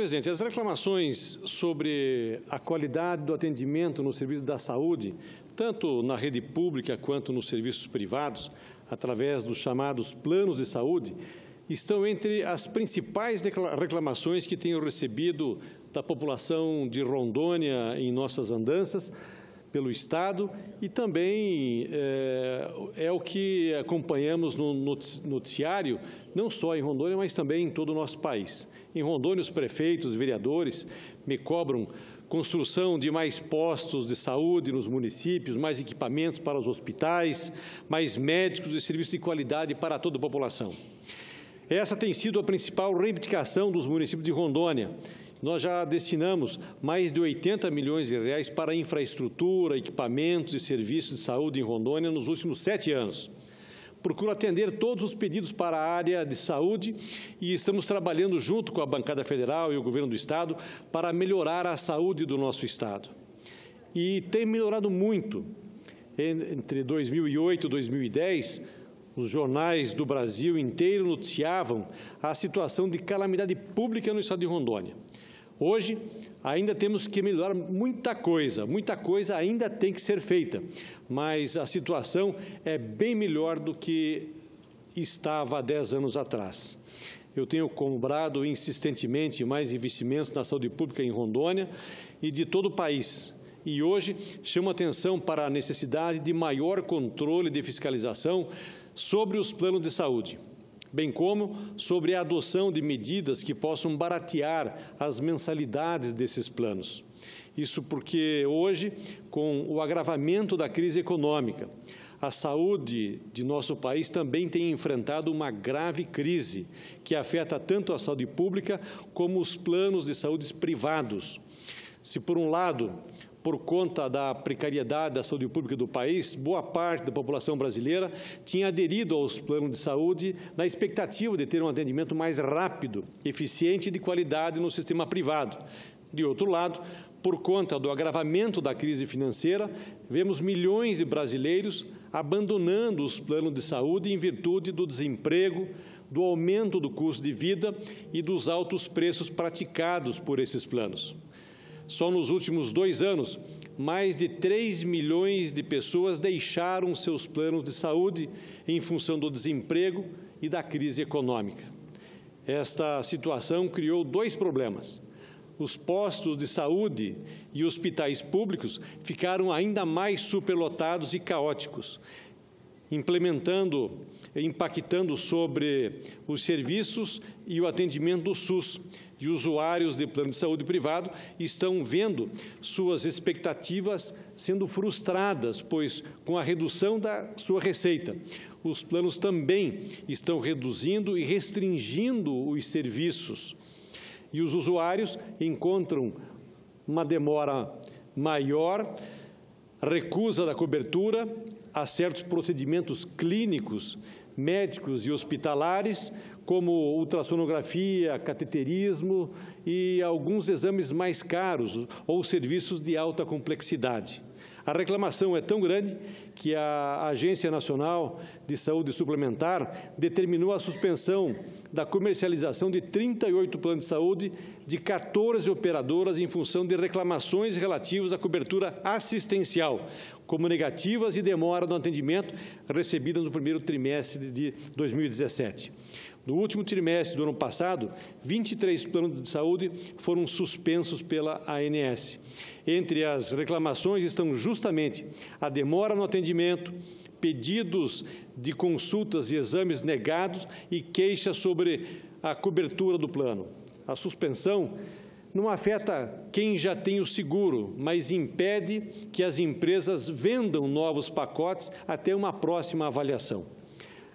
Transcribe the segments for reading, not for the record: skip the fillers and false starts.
presidente, as reclamações sobre a qualidade do atendimento no serviço da saúde, tanto na rede pública quanto nos serviços privados, através dos chamados planos de saúde, estão entre as principais reclamações que tenho recebido da população de Rondônia em nossas andanças pelo Estado e também é o que acompanhamos no noticiário, não só em Rondônia, mas também em todo o nosso país. Em Rondônia, os prefeitos, vereadores me cobram construção de mais postos de saúde nos municípios, mais equipamentos para os hospitais, mais médicos e serviços de qualidade para toda a população. Essa tem sido a principal reivindicação dos municípios de Rondônia. Nós já destinamos mais de 80 milhões de reais para infraestrutura, equipamentos e serviços de saúde em Rondônia nos últimos 7 anos. Procuro atender todos os pedidos para a área de saúde e estamos trabalhando junto com a bancada federal e o governo do Estado para melhorar a saúde do nosso Estado. E tem melhorado muito. Entre 2008 e 2010, os jornais do Brasil inteiro noticiavam a situação de calamidade pública no estado de Rondônia. Hoje, ainda temos que melhorar muita coisa ainda tem que ser feita, mas a situação é bem melhor do que estava há 10 anos atrás. Eu tenho cobrado insistentemente mais investimentos na saúde pública em Rondônia e de todo o país. E hoje chamo atenção para a necessidade de maior controle de fiscalização sobre os planos de saúde, bem como sobre a adoção de medidas que possam baratear as mensalidades desses planos. Isso porque hoje, com o agravamento da crise econômica, a saúde de nosso país também tem enfrentado uma grave crise que afeta tanto a saúde pública como os planos de saúde privados. Se, por um lado, por conta da precariedade da saúde pública do país, boa parte da população brasileira tinha aderido aos planos de saúde na expectativa de ter um atendimento mais rápido, eficiente e de qualidade no sistema privado. De outro lado, por conta do agravamento da crise financeira, vemos milhões de brasileiros abandonando os planos de saúde em virtude do desemprego, do aumento do custo de vida e dos altos preços praticados por esses planos. Só nos últimos 2 anos, mais de 3 milhões de pessoas deixaram seus planos de saúde em função do desemprego e da crise econômica. Esta situação criou 2 problemas. Os postos de saúde e hospitais públicos ficaram ainda mais superlotados e caóticos, impactando sobre os serviços e o atendimento do SUS. E usuários de plano de saúde privado estão vendo suas expectativas sendo frustradas, pois, com a redução da sua receita, os planos também estão reduzindo e restringindo os serviços. E os usuários encontram uma demora maior, recusa da cobertura a certos procedimentos clínicos, médicos e hospitalares, como ultrassonografia, cateterismo e alguns exames mais caros ou serviços de alta complexidade. A reclamação é tão grande que a Agência Nacional de Saúde Suplementar determinou a suspensão da comercialização de 38 planos de saúde de 14 operadoras em função de reclamações relativas à cobertura assistencial, como negativas e demora no atendimento recebidas no primeiro trimestre de 2017. No último trimestre do ano passado, 23 planos de saúde foram suspensos pela ANS. Entre as reclamações estão justamente a demora no atendimento, pedidos de consultas e exames negados e queixas sobre a cobertura do plano. A suspensão não afeta quem já tem o seguro, mas impede que as empresas vendam novos pacotes até uma próxima avaliação.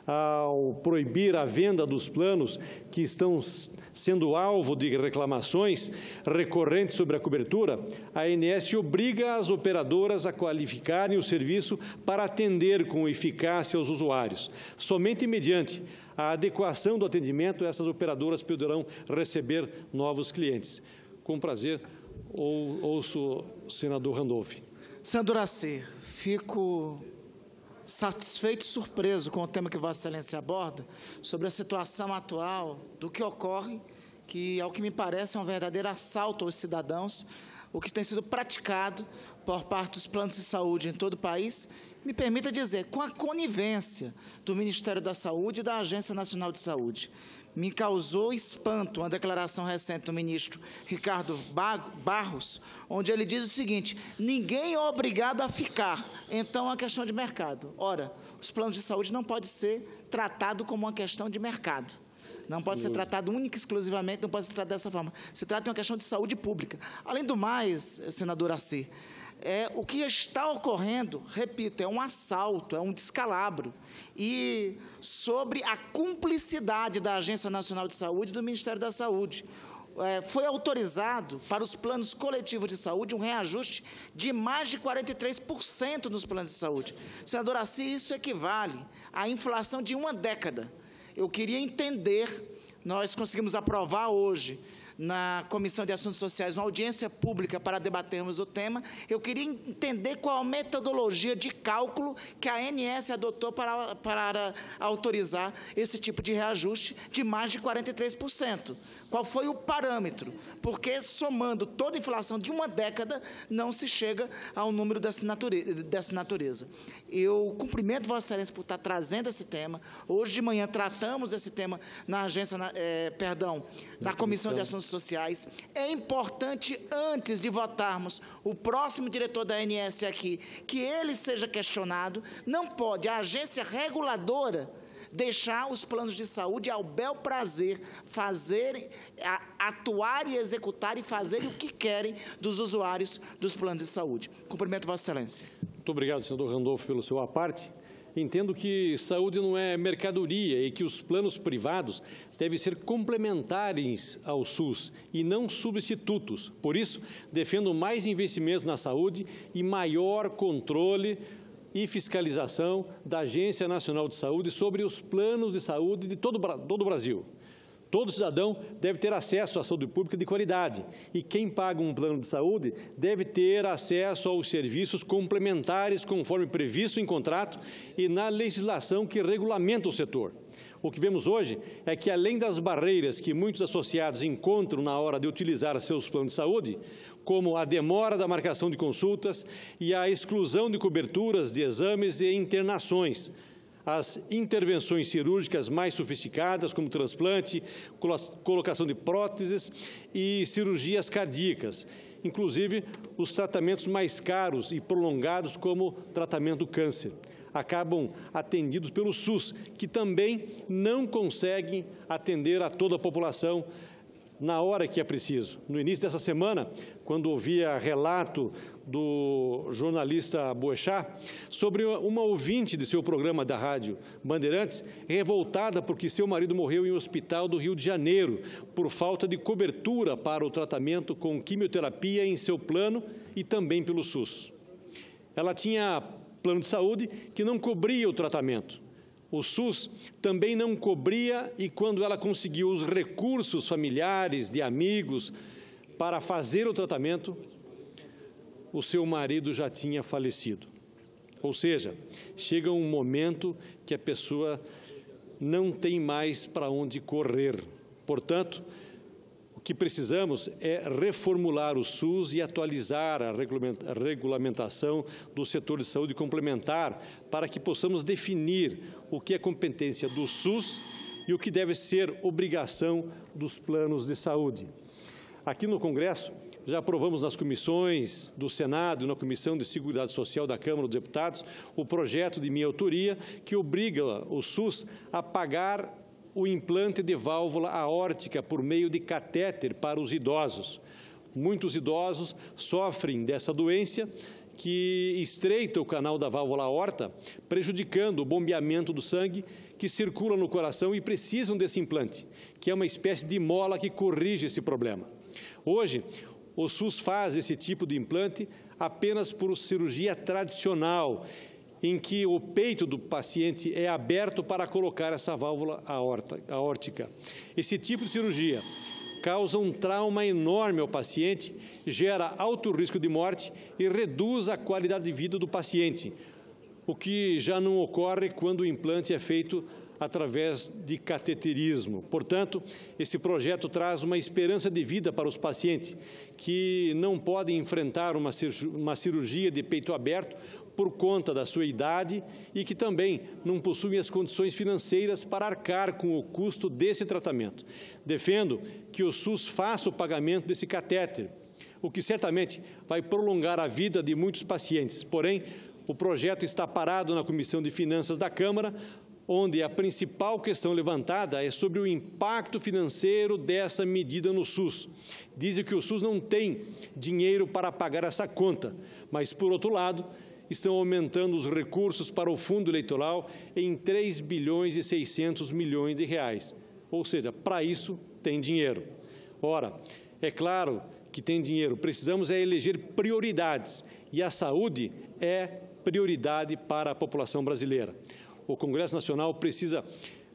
Ao proibir a venda dos planos que estão sendo alvo de reclamações recorrentes sobre a cobertura, a ANS obriga as operadoras a qualificarem o serviço para atender com eficácia aos usuários. Somente mediante a adequação do atendimento, essas operadoras poderão receber novos clientes. Com prazer, ouço o senador Randolph. Senador Assir, fico satisfeito e surpreso com o tema que Vossa Excelência aborda sobre a situação atual do que ocorre, que, ao que me parece, é um verdadeiro assalto aos cidadãos, o que tem sido praticado por parte dos planos de saúde em todo o país, me permita dizer, com a conivência do Ministério da Saúde e da Agência Nacional de Saúde. Me causou espanto uma declaração recente do ministro Ricardo Barros, onde ele diz o seguinte: ninguém é obrigado a ficar, então é uma questão de mercado. Ora, os planos de saúde não podem ser tratados como uma questão de mercado. Não pode ser tratado única e exclusivamente, não pode ser tratado dessa forma. Se trata de uma questão de saúde pública. Além do mais, senador Assi, o que está ocorrendo, repito, é um assalto, é um descalabro. E sobre a cumplicidade da Agência Nacional de Saúde e do Ministério da Saúde. Foi autorizado para os planos coletivos de saúde um reajuste de mais de 43% nos planos de saúde. Senador Assi, isso equivale à inflação de uma década. Eu queria entender, nós conseguimos aprovar hoje, na Comissão de Assuntos Sociais, uma audiência pública para debatermos o tema. Eu queria entender qual a metodologia de cálculo que a ANS adotou para autorizar esse tipo de reajuste de mais de 43%. Qual foi o parâmetro? Porque, somando toda a inflação de uma década, não se chega ao número dessa natureza. Eu cumprimento Vossa Excelência por estar trazendo esse tema. Hoje de manhã tratamos esse tema na Comissão de Assuntos Sociais. É importante, antes de votarmos o próximo diretor da ANS aqui, que ele seja questionado. Não pode a agência reguladora deixar os planos de saúde ao bel prazer atuar e executar e fazer o que querem dos usuários dos planos de saúde. Cumprimento Vossa Excelência. Muito obrigado, senador Randolfo, pelo seu aparte. Entendo que saúde não é mercadoria e que os planos privados devem ser complementares ao SUS e não substitutos. Por isso, defendo mais investimentos na saúde e maior controle e fiscalização da Agência Nacional de Saúde sobre os planos de saúde de todo o Brasil. Todo cidadão deve ter acesso à saúde pública de qualidade e quem paga um plano de saúde deve ter acesso aos serviços complementares conforme previsto em contrato e na legislação que regulamenta o setor. O que vemos hoje é que, além das barreiras que muitos associados encontram na hora de utilizar seus planos de saúde, como a demora da marcação de consultas e a exclusão de coberturas de exames e internações, as intervenções cirúrgicas mais sofisticadas, como transplante, colocação de próteses e cirurgias cardíacas, inclusive os tratamentos mais caros e prolongados, como tratamento do câncer, acabam atendidos pelo SUS, que também não consegue atender a toda a população na hora que é preciso. No início dessa semana, quando ouvia relato do jornalista Boechat sobre uma ouvinte de seu programa da Rádio Bandeirantes, revoltada porque seu marido morreu em um hospital do Rio de Janeiro por falta de cobertura para o tratamento com quimioterapia em seu plano e também pelo SUS. Ela tinha plano de saúde que não cobria o tratamento. O SUS também não cobria e, quando ela conseguiu os recursos familiares, de amigos, para fazer o tratamento, o seu marido já tinha falecido. Ou seja, chega um momento que a pessoa não tem mais para onde correr. Portanto, o que precisamos é reformular o SUS e atualizar a regulamentação do setor de saúde complementar para que possamos definir o que é competência do SUS e o que deve ser obrigação dos planos de saúde. Aqui no Congresso, já aprovamos nas comissões do Senado e na Comissão de Seguridade Social da Câmara dos Deputados o projeto de minha autoria que obriga o SUS a pagar o implante de válvula aórtica por meio de catéter para os idosos. Muitos idosos sofrem dessa doença que estreita o canal da válvula aorta, prejudicando o bombeamento do sangue que circula no coração e precisam desse implante, que é uma espécie de mola que corrige esse problema. Hoje, o SUS faz esse tipo de implante apenas por cirurgia tradicional, em que o peito do paciente é aberto para colocar essa válvula aórtica. Esse tipo de cirurgia causa um trauma enorme ao paciente, gera alto risco de morte e reduz a qualidade de vida do paciente, o que já não ocorre quando o implante é feito através de cateterismo. Portanto, esse projeto traz uma esperança de vida para os pacientes que não podem enfrentar uma cirurgia de peito aberto por conta da sua idade e que também não possuem as condições financeiras para arcar com o custo desse tratamento. Defendo que o SUS faça o pagamento desse catéter, o que certamente vai prolongar a vida de muitos pacientes. Porém, o projeto está parado na Comissão de Finanças da Câmara, onde a principal questão levantada é sobre o impacto financeiro dessa medida no SUS. Dizem que o SUS não tem dinheiro para pagar essa conta, mas, por outro lado, estão aumentando os recursos para o fundo eleitoral em 3 bilhões e 600 milhões de reais. Ou seja, para isso tem dinheiro. Ora, é claro que tem dinheiro, precisamos eleger prioridades e a saúde é prioridade para a população brasileira. O Congresso Nacional precisa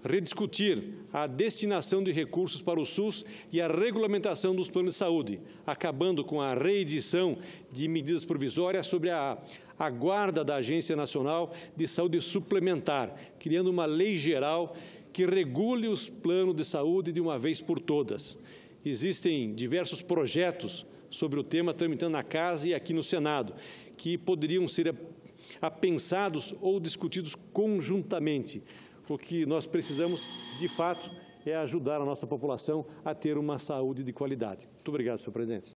rediscutir a destinação de recursos para o SUS e a regulamentação dos planos de saúde, acabando com a reedição de medidas provisórias sobre a guarda da Agência Nacional de Saúde Suplementar, criando uma lei geral que regule os planos de saúde de uma vez por todas. Existem diversos projetos sobre o tema tramitando na Casa e aqui no Senado, que poderiam ser apensados ou discutidos conjuntamente. O que nós precisamos, de fato, é ajudar a nossa população a ter uma saúde de qualidade. Muito obrigado, senhor presidente.